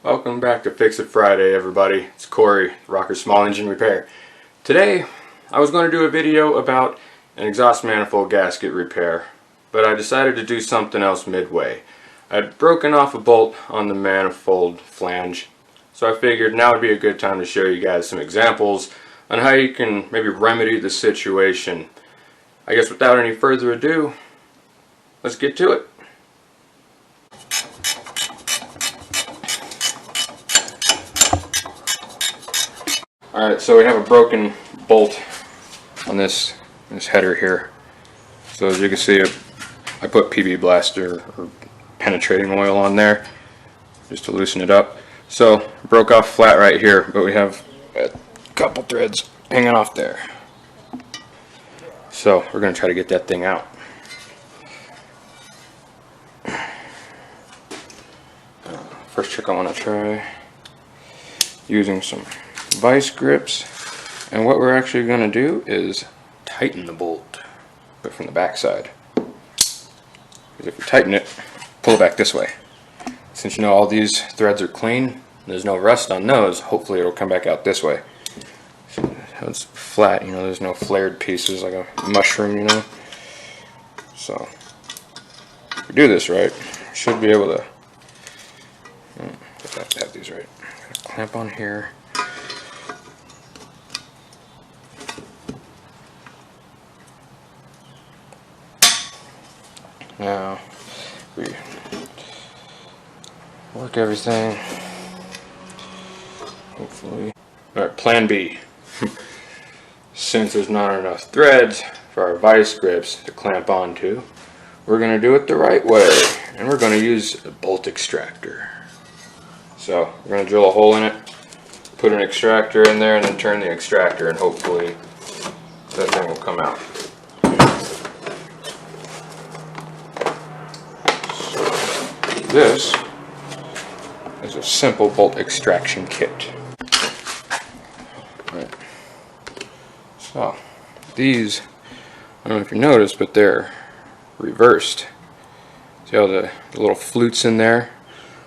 Welcome back to Fix It Friday, everybody. It's Corey, Rocker Small Engine Repair. Today, I was going to do a video about an exhaust manifold gasket repair, but I decided to do something else midway. I'd broken off a bolt on the manifold flange, so I figured now would be a good time to show you guys some examples on how you can maybe remedy the situation. I guess without any further ado, let's get to it. Alright, so we have a broken bolt on this header here. So as you can see, I put PB Blaster or penetrating oil on there just to loosen it up. So it broke off flat right here, but we have a couple threads hanging off there. So we're going to try to get that thing out. First trick I want to try using some vice grips, and what we're actually going to do is tighten the bolt, but from the back side. Because if you tighten it, pull it back this way. Since you know all these threads are clean, there's no rust on those, hopefully it'll come back out this way. So it's flat, you know, there's no flared pieces like a mushroom, you know. So if we do this right, we should be able to have these right. Clamp on here. Now, we work everything, hopefully. Alright, plan B. Since there's not enough threads for our vice grips to clamp onto, we're going to do it the right way, and we're going to use a bolt extractor. So, we're going to drill a hole in it, put an extractor in there, and then turn the extractor, and hopefully that thing will come out. This is a simple bolt extraction kit. Right. So these, I don't know if you noticed, but they're reversed. See how the little flutes in there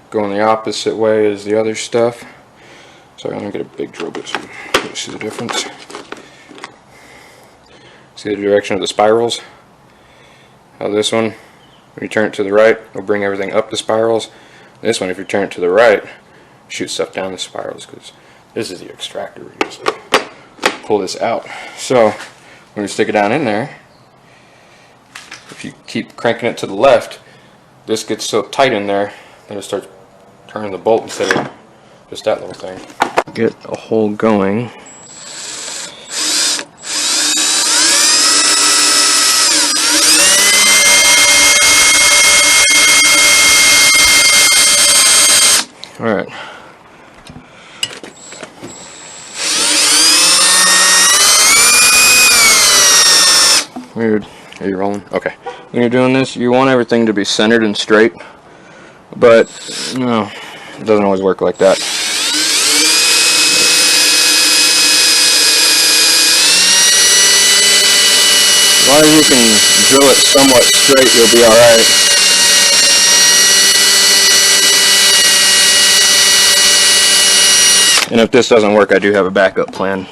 going the opposite way as the other stuff? Sorry, let me get a big drill bit so you can see the difference. See the direction of the spirals? How this one, when you turn it to the right, it'll bring everything up the spirals. This one, if you turn it to the right, shoot stuff down the spirals, because this is the extractor. We just pull this out. So when you stick it down in there, if you keep cranking it to the left, this gets so tight in there that it starts turning the bolt instead of just that little thing. Get a hole going. Alright. Weird. Are you rolling? Okay. When you're doing this, you want everything to be centered and straight, but no, it doesn't always work like that. As long as you can drill it somewhat straight, you'll be alright. And if this doesn't work, I do have a backup plan.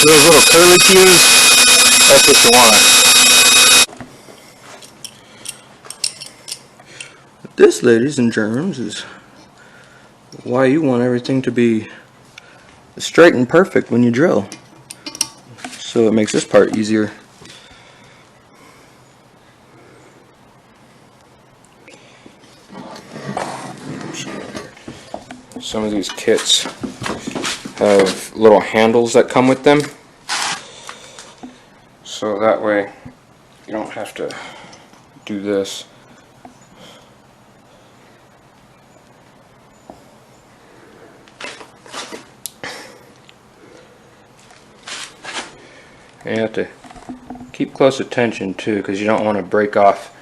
Those little curly cues, that's what you want. This, ladies and germs, is why you want everything to be straight and perfect when you drill. So it makes this part easier. Some of these kits have little handles that come with them, so that way you don't have to do this. And you have to keep close attention too, because you don't want to break off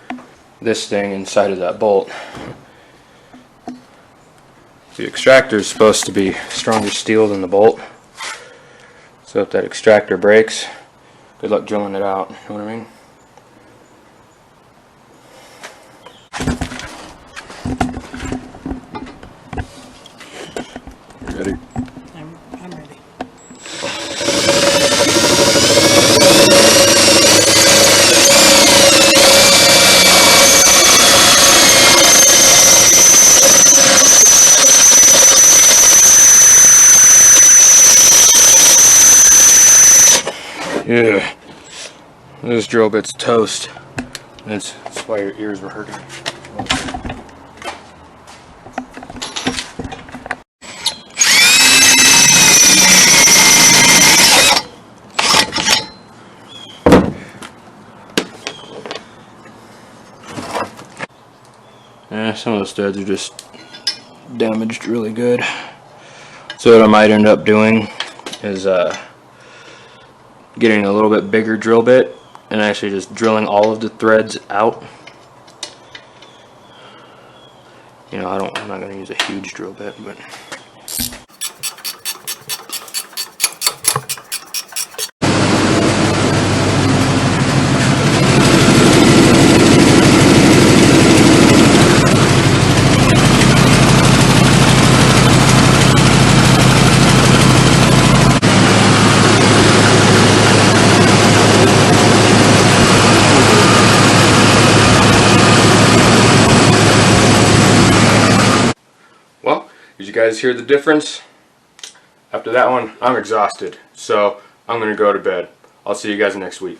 this thing inside of that bolt. The extractor is supposed to be stronger steel than the bolt, So if that extractor breaks, good luck drilling it out, you know what I mean? Ready? I'm ready. Yeah, this drill bit's toast. That's why your ears were hurting. Yeah, some of the studs are just damaged really good. So what I might end up doing is getting a little bit bigger drill bit and actually just drilling all of the threads out. You know, I'm not going to use a huge drill bit, but well, did you guys hear the difference? After that one, I'm exhausted, so I'm going to go to bed. I'll see you guys next week.